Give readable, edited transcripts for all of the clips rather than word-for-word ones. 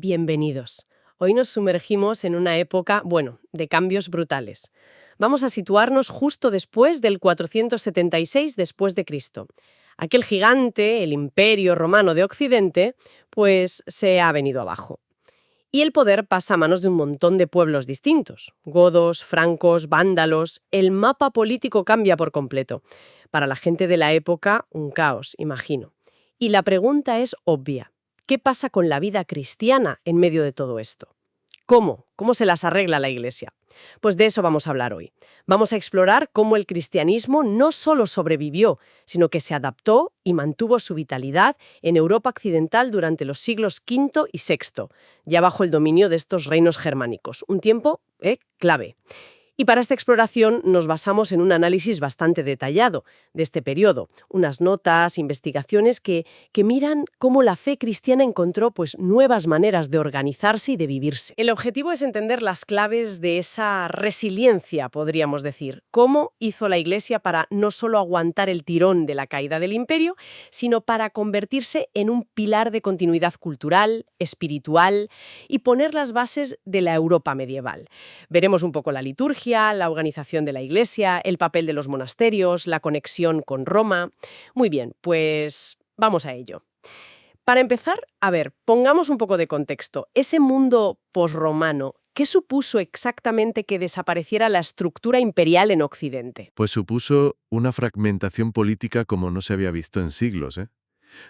Bienvenidos. Hoy nos sumergimos en una época, de cambios brutales. Vamos a situarnos justo después del 476 después de Cristo. Aquel gigante, el Imperio Romano de Occidente, pues se ha venido abajo. Y el poder pasa a manos de un montón de pueblos distintos. Godos, francos, vándalos. El mapa político cambia por completo. Para la gente de la época, un caos, imagino. Y la pregunta es obvia. ¿Qué pasa con la vida cristiana en medio de todo esto? ¿Cómo? ¿Cómo se las arregla la Iglesia? Pues de eso vamos a hablar hoy. Vamos a explorar cómo el cristianismo no solo sobrevivió, sino que se adaptó y mantuvo su vitalidad en Europa occidental durante los siglos V y VI, ya bajo el dominio de estos reinos germánicos. Un tiempo clave. Y para esta exploración nos basamos en un análisis bastante detallado de este periodo, unas notas, investigaciones que miran cómo la fe cristiana encontró nuevas maneras de organizarse y de vivirse. El objetivo es entender las claves de esa resiliencia, podríamos decir. Cómo hizo la Iglesia para no solo aguantar el tirón de la caída del imperio, sino para convertirse en un pilar de continuidad cultural, espiritual y poner las bases de la Europa medieval. Veremos un poco la liturgia, la organización de la Iglesia, el papel de los monasterios, la conexión con Roma. Muy bien, pues vamos a ello. Para empezar, pongamos un poco de contexto. Ese mundo posromano, ¿qué supuso exactamente que desapareciera la estructura imperial en Occidente? Pues supuso una fragmentación política como no se había visto en siglos, ¿eh?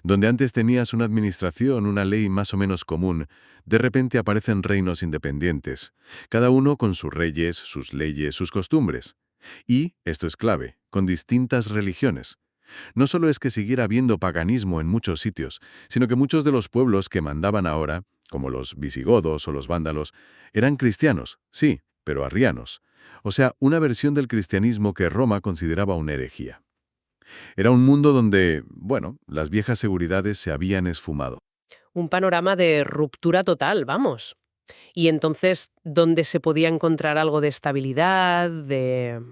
Donde antes tenías una administración, una ley más o menos común, de repente aparecen reinos independientes, cada uno con sus reyes, sus leyes, sus costumbres. Y, esto es clave, con distintas religiones. No solo es que siguiera habiendo paganismo en muchos sitios, sino que muchos de los pueblos que mandaban ahora, como los visigodos o los vándalos, eran cristianos, sí, pero arrianos. O sea, una versión del cristianismo que Roma consideraba una herejía. Era un mundo donde, las viejas seguridades se habían esfumado. Un panorama de ruptura total, vamos. Y entonces, ¿dónde se podía encontrar algo de estabilidad, de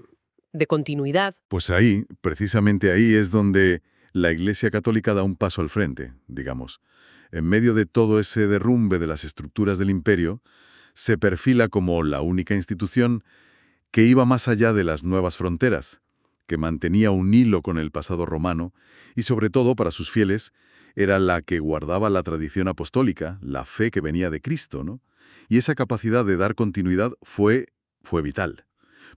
continuidad? Pues ahí, precisamente ahí es donde la Iglesia Católica da un paso al frente, digamos. En medio de todo ese derrumbe de las estructuras del imperio, se perfila como la única institución que iba más allá de las nuevas fronteras, que mantenía un hilo con el pasado romano y sobre todo para sus fieles era la que guardaba la tradición apostólica, la fe que venía de Cristo, ¿no? Y esa capacidad de dar continuidad fue vital.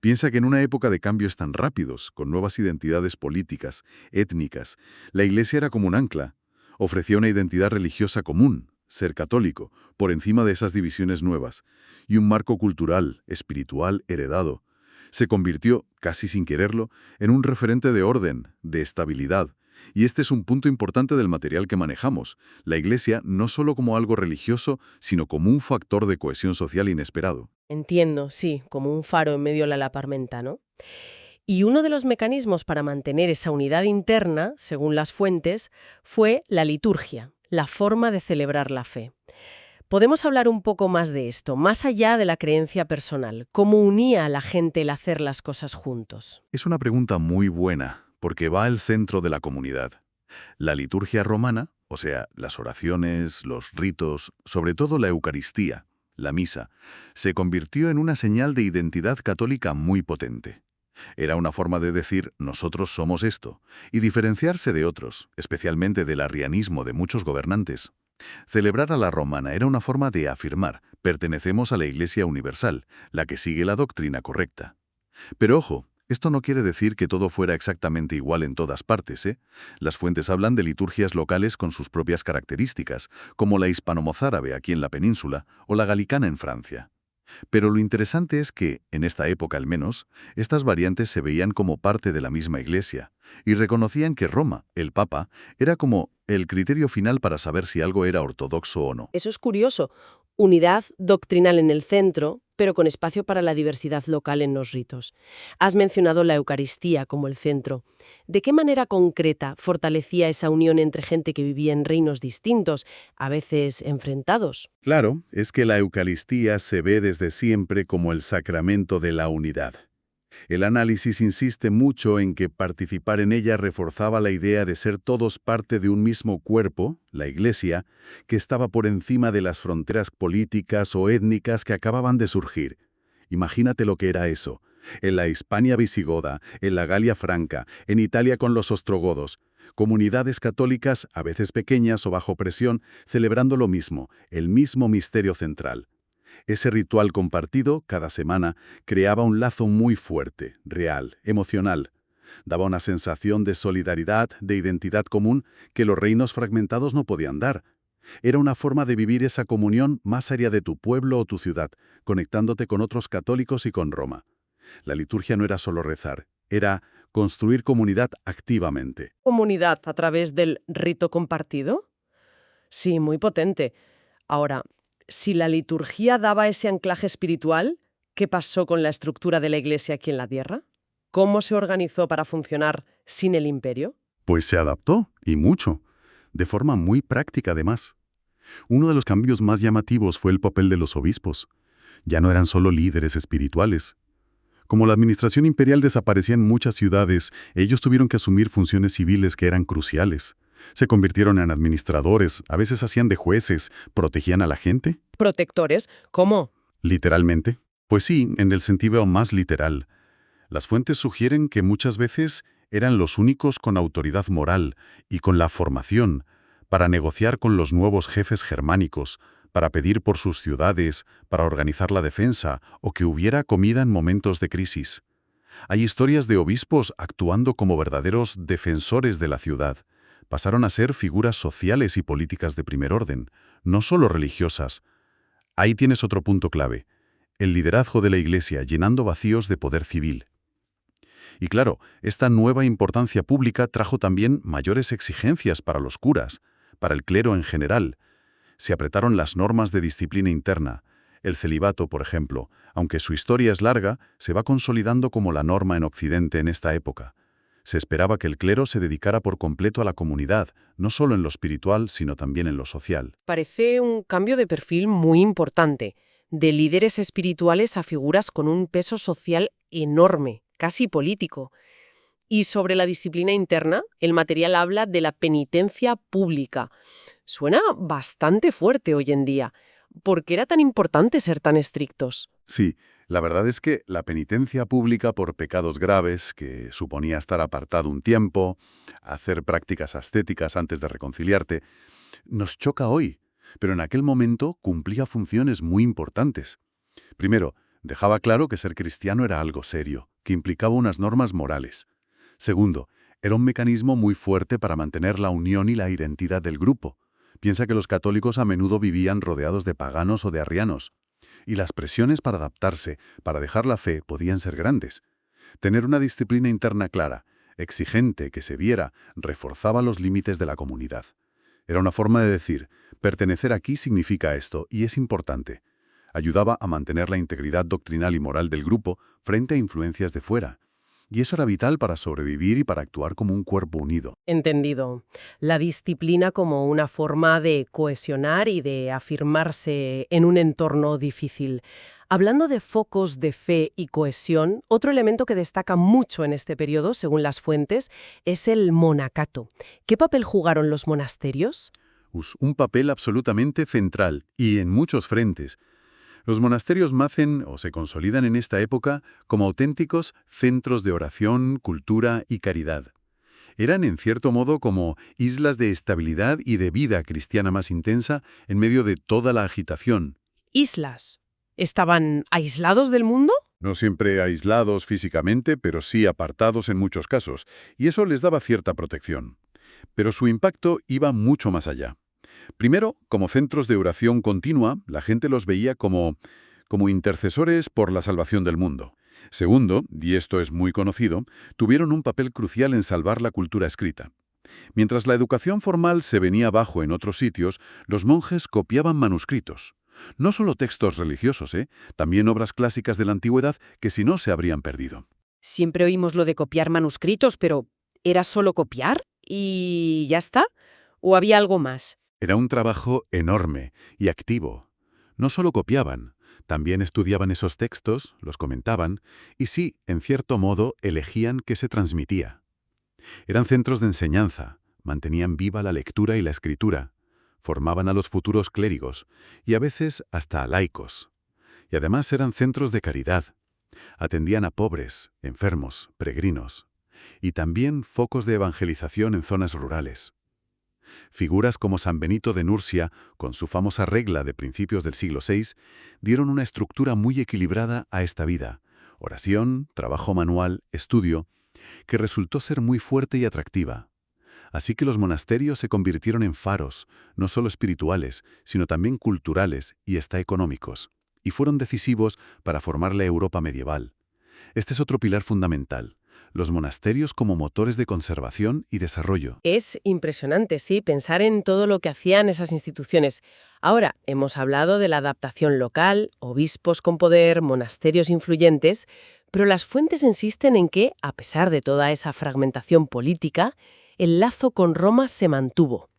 Piensa que en una época de cambios tan rápidos, con nuevas identidades políticas, étnicas, la Iglesia era como un ancla. Ofrecía una identidad religiosa común, ser católico, por encima de esas divisiones nuevas, y un marco cultural, espiritual, heredado. Se convirtió, casi sin quererlo, en un referente de orden, de estabilidad. Y este es un punto importante del material que manejamos. La Iglesia no solo como algo religioso, sino como un factor de cohesión social inesperado. Entiendo, sí, como un faro en medio de la tormenta, ¿no? Y uno de los mecanismos para mantener esa unidad interna, según las fuentes, fue la liturgia, la forma de celebrar la fe. Podemos hablar un poco más de esto, más allá de la creencia personal, cómo unía a la gente el hacer las cosas juntos. Es una pregunta muy buena, porque va al centro de la comunidad. La liturgia romana, o sea, las oraciones, los ritos, sobre todo la Eucaristía, la misa, se convirtió en una señal de identidad católica muy potente. Era una forma de decir, nosotros somos esto, y diferenciarse de otros, especialmente del arrianismo de muchos gobernantes. Celebrar a la romana era una forma de afirmar, pertenecemos a la Iglesia universal, la que sigue la doctrina correcta. Pero ojo, esto no quiere decir que todo fuera exactamente igual en todas partes, ¿eh? Las fuentes hablan de liturgias locales con sus propias características, como la hispano-mozárabe aquí en la península o la galicana en Francia. Pero lo interesante es que, en esta época al menos, estas variantes se veían como parte de la misma Iglesia, y reconocían que Roma, el Papa, era como el criterio final para saber si algo era ortodoxo o no. Eso es curioso. Unidad doctrinal en el centro, pero con espacio para la diversidad local en los ritos. Has mencionado la Eucaristía como el centro. ¿De qué manera concreta fortalecía esa unión entre gente que vivía en reinos distintos, a veces enfrentados? Claro, es que la Eucaristía se ve desde siempre como el sacramento de la unidad. El análisis insiste mucho en que participar en ella reforzaba la idea de ser todos parte de un mismo cuerpo, la Iglesia, que estaba por encima de las fronteras políticas o étnicas que acababan de surgir. Imagínate lo que era eso. En la Hispania visigoda, en la Galia franca, en Italia con los ostrogodos, comunidades católicas, a veces pequeñas o bajo presión, celebrando lo mismo, el mismo misterio central. Ese ritual compartido, cada semana, creaba un lazo muy fuerte, real, emocional. Daba una sensación de solidaridad, de identidad común, que los reinos fragmentados no podían dar. Era una forma de vivir esa comunión más allá de tu pueblo o tu ciudad, conectándote con otros católicos y con Roma. La liturgia no era solo rezar, era construir comunidad activamente. ¿Comunidad a través del rito compartido? Sí, muy potente. Ahora, si la liturgia daba ese anclaje espiritual, ¿qué pasó con la estructura de la Iglesia aquí en la Tierra? ¿Cómo se organizó para funcionar sin el imperio? Pues se adaptó, y mucho, de forma muy práctica además. Uno de los cambios más llamativos fue el papel de los obispos. Ya no eran solo líderes espirituales. Como la administración imperial desaparecía en muchas ciudades, ellos tuvieron que asumir funciones civiles que eran cruciales. Se convirtieron en administradores, a veces hacían de jueces, protegían a la gente. ¿Protectores? ¿Cómo? ¿Literalmente? Pues sí, en el sentido más literal. Las fuentes sugieren que muchas veces eran los únicos con autoridad moral y con la formación para negociar con los nuevos jefes germánicos, para pedir por sus ciudades, para organizar la defensa o que hubiera comida en momentos de crisis. Hay historias de obispos actuando como verdaderos defensores de la ciudad. Pasaron a ser figuras sociales y políticas de primer orden, no solo religiosas. Ahí tienes otro punto clave: el liderazgo de la Iglesia llenando vacíos de poder civil. Y claro, esta nueva importancia pública trajo también mayores exigencias para los curas, para el clero en general. Se apretaron las normas de disciplina interna. El celibato, por ejemplo, aunque su historia es larga, se va consolidando como la norma en Occidente en esta época. Se esperaba que el clero se dedicara por completo a la comunidad, no solo en lo espiritual, sino también en lo social. Parece un cambio de perfil muy importante, de líderes espirituales a figuras con un peso social enorme, casi político. Y sobre la disciplina interna, el material habla de la penitencia pública. Suena bastante fuerte hoy en día. ¿Por qué era tan importante ser tan estrictos? Sí, la verdad es que la penitencia pública por pecados graves, que suponía estar apartado un tiempo, hacer prácticas ascéticas antes de reconciliarte, nos choca hoy, pero en aquel momento cumplía funciones muy importantes. Primero, dejaba claro que ser cristiano era algo serio, que implicaba unas normas morales. Segundo, era un mecanismo muy fuerte para mantener la unión y la identidad del grupo. Piensa que los católicos a menudo vivían rodeados de paganos o de arrianos, y las presiones para adaptarse, para dejar la fe, podían ser grandes. Tener una disciplina interna clara, exigente, que se viera, reforzaba los límites de la comunidad. Era una forma de decir: pertenecer aquí significa esto, y es importante. Ayudaba a mantener la integridad doctrinal y moral del grupo frente a influencias de fuera. Y eso era vital para sobrevivir y para actuar como un cuerpo unido. Entendido. La disciplina como una forma de cohesionar y de afirmarse en un entorno difícil. Hablando de focos de fe y cohesión, otro elemento que destaca mucho en este periodo, según las fuentes, es el monacato. ¿Qué papel jugaron los monasterios? Un papel absolutamente central, y en muchos frentes. Los monasterios nacen o se consolidan en esta época como auténticos centros de oración, cultura y caridad. Eran, en cierto modo, como islas de estabilidad y de vida cristiana más intensa en medio de toda la agitación. Islas. ¿Estaban aislados del mundo? No siempre aislados físicamente, pero sí apartados en muchos casos, y eso les daba cierta protección. Pero su impacto iba mucho más allá. Primero, como centros de oración continua, la gente los veía como intercesores por la salvación del mundo. Segundo, y esto es muy conocido, tuvieron un papel crucial en salvar la cultura escrita. Mientras la educación formal se venía abajo en otros sitios, los monjes copiaban manuscritos. No solo textos religiosos, también obras clásicas de la antigüedad que si no se habrían perdido. Siempre oímos lo de copiar manuscritos, pero ¿era solo copiar y ya está? ¿O había algo más? Era un trabajo enorme y activo. No solo copiaban, También estudiaban esos textos, los comentaban, y sí, en cierto modo, elegían qué se transmitía. Eran centros de enseñanza, mantenían viva la lectura y la escritura, formaban a los futuros clérigos, y a veces hasta a laicos. Y además eran centros de caridad. Atendían a pobres, enfermos, peregrinos. Y también focos de evangelización en zonas rurales. Figuras como San Benito de Nursia, con su famosa regla de principios del siglo VI, dieron una estructura muy equilibrada a esta vida: oración, trabajo manual, estudio, que resultó ser muy fuerte y atractiva. Así que los monasterios se convirtieron en faros, no solo espirituales, sino también culturales y hasta económicos, y fueron decisivos para formar la Europa medieval. Este es otro pilar fundamental: los monasterios como motores de conservación y desarrollo. Es impresionante, sí, pensar en todo lo que hacían esas instituciones. Ahora, hemos hablado de la adaptación local, obispos con poder, monasterios influyentes, pero las fuentes insisten en que, a pesar de toda esa fragmentación política, el lazo con Roma se mantuvo.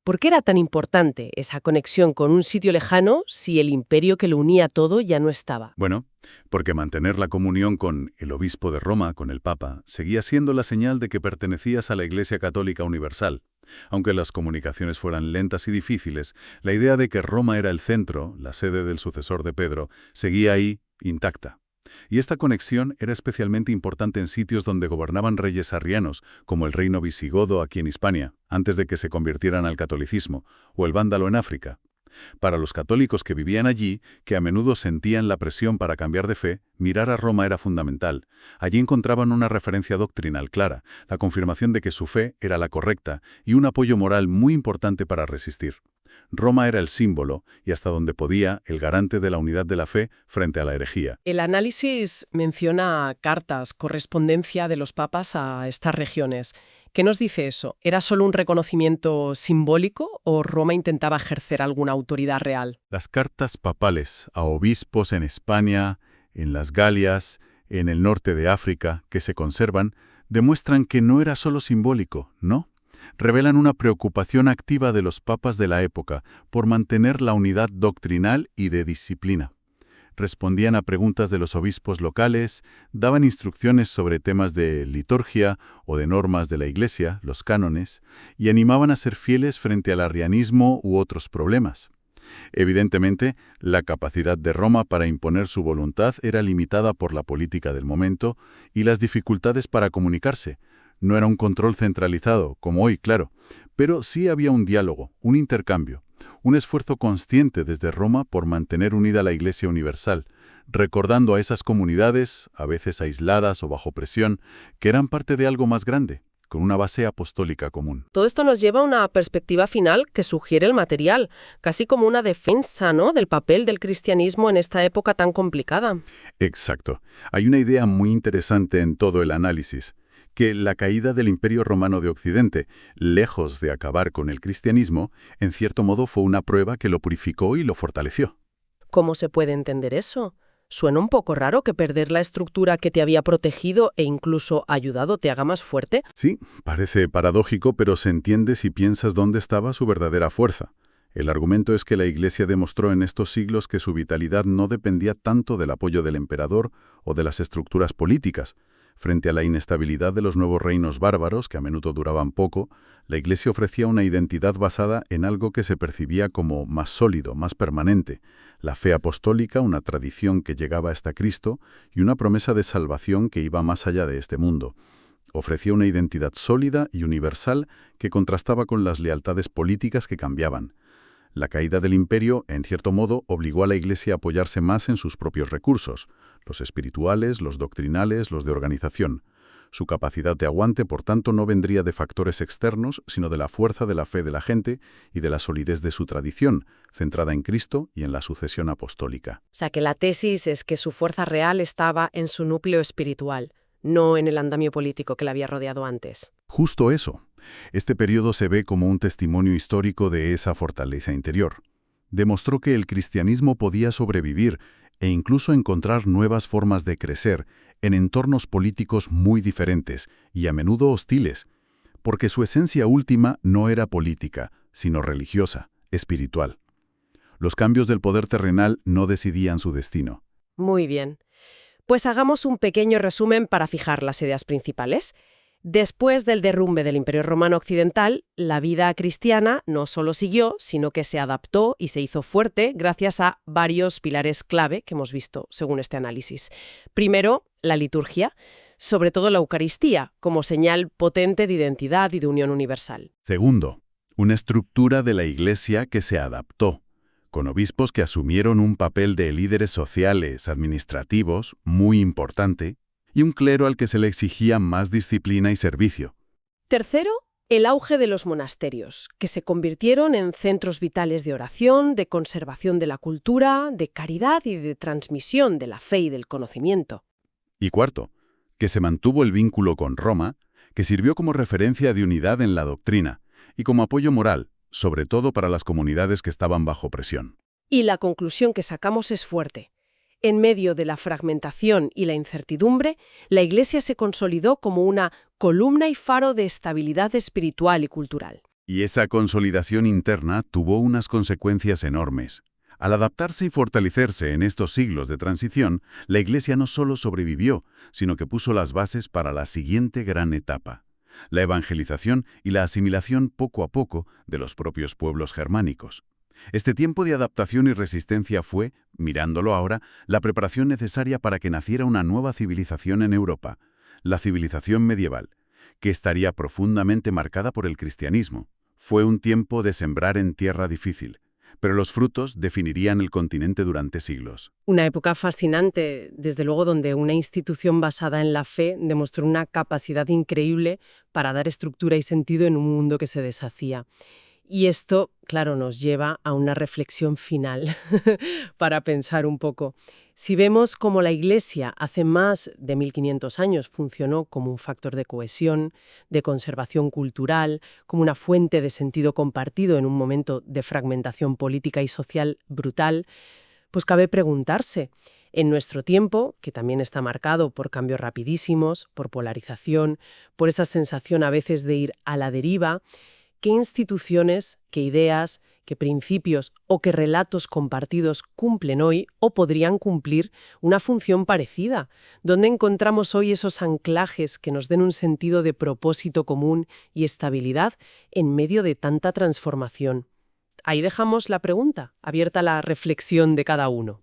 ¿Por qué era tan importante esa conexión con un sitio lejano si el imperio que lo unía todo ya no estaba? Bueno, porque mantener la comunión con el obispo de Roma, con el Papa, seguía siendo la señal de que pertenecías a la Iglesia Católica Universal. Aunque las comunicaciones fueran lentas y difíciles, la idea de que Roma era el centro, la sede del sucesor de Pedro, seguía ahí, intacta. Y esta conexión era especialmente importante en sitios donde gobernaban reyes arrianos, como el reino visigodo aquí en Hispania, antes de que se convirtieran al catolicismo, o el vándalo en África. Para los católicos que vivían allí, que a menudo sentían la presión para cambiar de fe, mirar a Roma era fundamental. Allí encontraban una referencia doctrinal clara, la confirmación de que su fe era la correcta y un apoyo moral muy importante para resistir. Roma era el símbolo y, hasta donde podía, el garante de la unidad de la fe frente a la herejía. El análisis menciona cartas, correspondencia de los papas a estas regiones. ¿Qué nos dice eso? ¿Era solo un reconocimiento simbólico o Roma intentaba ejercer alguna autoridad real? Las cartas papales a obispos en España, en las Galias, en el norte de África, que se conservan, demuestran que no era solo simbólico, ¿no? Revelan una preocupación activa de los papas de la época por mantener la unidad doctrinal y de disciplina. Respondían a preguntas de los obispos locales, daban instrucciones sobre temas de liturgia o de normas de la Iglesia, los cánones, y animaban a ser fieles frente al arrianismo u otros problemas. Evidentemente, la capacidad de Roma para imponer su voluntad era limitada por la política del momento y las dificultades para comunicarse. No era un control centralizado, como hoy, claro, pero sí había un diálogo, un intercambio, un esfuerzo consciente desde Roma por mantener unida la Iglesia Universal, recordando a esas comunidades, a veces aisladas o bajo presión, que eran parte de algo más grande, con una base apostólica común. Todo esto nos lleva a una perspectiva final que sugiere el material, casi como una defensa, ¿no?, del papel del cristianismo en esta época tan complicada. Exacto. Hay una idea muy interesante en todo el análisis, que la caída del Imperio Romano de Occidente, lejos de acabar con el cristianismo, en cierto modo fue una prueba que lo purificó y lo fortaleció. ¿Cómo se puede entender eso? Suena un poco raro que perder la estructura que te había protegido e incluso ayudado te haga más fuerte. Sí, parece paradójico, pero se entiende si piensas dónde estaba su verdadera fuerza. El argumento es que la Iglesia demostró en estos siglos que su vitalidad no dependía tanto del apoyo del emperador o de las estructuras políticas. Frente a la inestabilidad de los nuevos reinos bárbaros, que a menudo duraban poco, la Iglesia ofrecía una identidad basada en algo que se percibía como más sólido, más permanente: la fe apostólica, una tradición que llegaba hasta Cristo, y una promesa de salvación que iba más allá de este mundo. Ofrecía una identidad sólida y universal que contrastaba con las lealtades políticas que cambiaban. La caída del imperio, en cierto modo, obligó a la Iglesia a apoyarse más en sus propios recursos, los espirituales, los doctrinales, los de organización. Su capacidad de aguante, por tanto, no vendría de factores externos, sino de la fuerza de la fe de la gente y de la solidez de su tradición, centrada en Cristo y en la sucesión apostólica. O sea que la tesis es que su fuerza real estaba en su núcleo espiritual, no en el andamio político que la había rodeado antes. Justo eso. Este periodo se ve como un testimonio histórico de esa fortaleza interior. Demostró que el cristianismo podía sobrevivir e incluso encontrar nuevas formas de crecer en entornos políticos muy diferentes y a menudo hostiles, porque su esencia última no era política, sino religiosa, espiritual. Los cambios del poder terrenal no decidían su destino. Muy bien. Pues hagamos un pequeño resumen para fijar las ideas principales. Después del derrumbe del Imperio Romano Occidental, la vida cristiana no solo siguió, sino que se adaptó y se hizo fuerte gracias a varios pilares clave que hemos visto según este análisis. Primero, la liturgia, sobre todo la Eucaristía, como señal potente de identidad y de unión universal. Segundo, una estructura de la Iglesia que se adaptó, con obispos que asumieron un papel de líderes sociales, administrativos, muy importante, y un clero al que se le exigía más disciplina y servicio. Tercero, el auge de los monasterios, que se convirtieron en centros vitales de oración, de conservación de la cultura, de caridad y de transmisión de la fe y del conocimiento. Y cuarto, que se mantuvo el vínculo con Roma, que sirvió como referencia de unidad en la doctrina y como apoyo moral, sobre todo para las comunidades que estaban bajo presión. Y la conclusión que sacamos es fuerte. En medio de la fragmentación y la incertidumbre, la Iglesia se consolidó como una columna y faro de estabilidad espiritual y cultural. Y esa consolidación interna tuvo unas consecuencias enormes. Al adaptarse y fortalecerse en estos siglos de transición, la Iglesia no solo sobrevivió, sino que puso las bases para la siguiente gran etapa: la evangelización y la asimilación poco a poco de los propios pueblos germánicos. Este tiempo de adaptación y resistencia fue, mirándolo ahora, la preparación necesaria para que naciera una nueva civilización en Europa, la civilización medieval, que estaría profundamente marcada por el cristianismo. Fue un tiempo de sembrar en tierra difícil, pero los frutos definirían el continente durante siglos. Una época fascinante, desde luego, donde una institución basada en la fe demostró una capacidad increíble para dar estructura y sentido en un mundo que se deshacía. Y esto, claro, nos lleva a una reflexión final para pensar un poco. Si vemos cómo la Iglesia hace más de 1500 años funcionó como un factor de cohesión, de conservación cultural, como una fuente de sentido compartido en un momento de fragmentación política y social brutal, pues cabe preguntarse, en nuestro tiempo, que también está marcado por cambios rapidísimos, por polarización, por esa sensación a veces de ir a la deriva, ¿qué instituciones, qué ideas, qué principios o qué relatos compartidos cumplen hoy o podrían cumplir una función parecida? ¿Dónde encontramos hoy esos anclajes que nos den un sentido de propósito común y estabilidad en medio de tanta transformación? Ahí dejamos la pregunta, abierta a la reflexión de cada uno.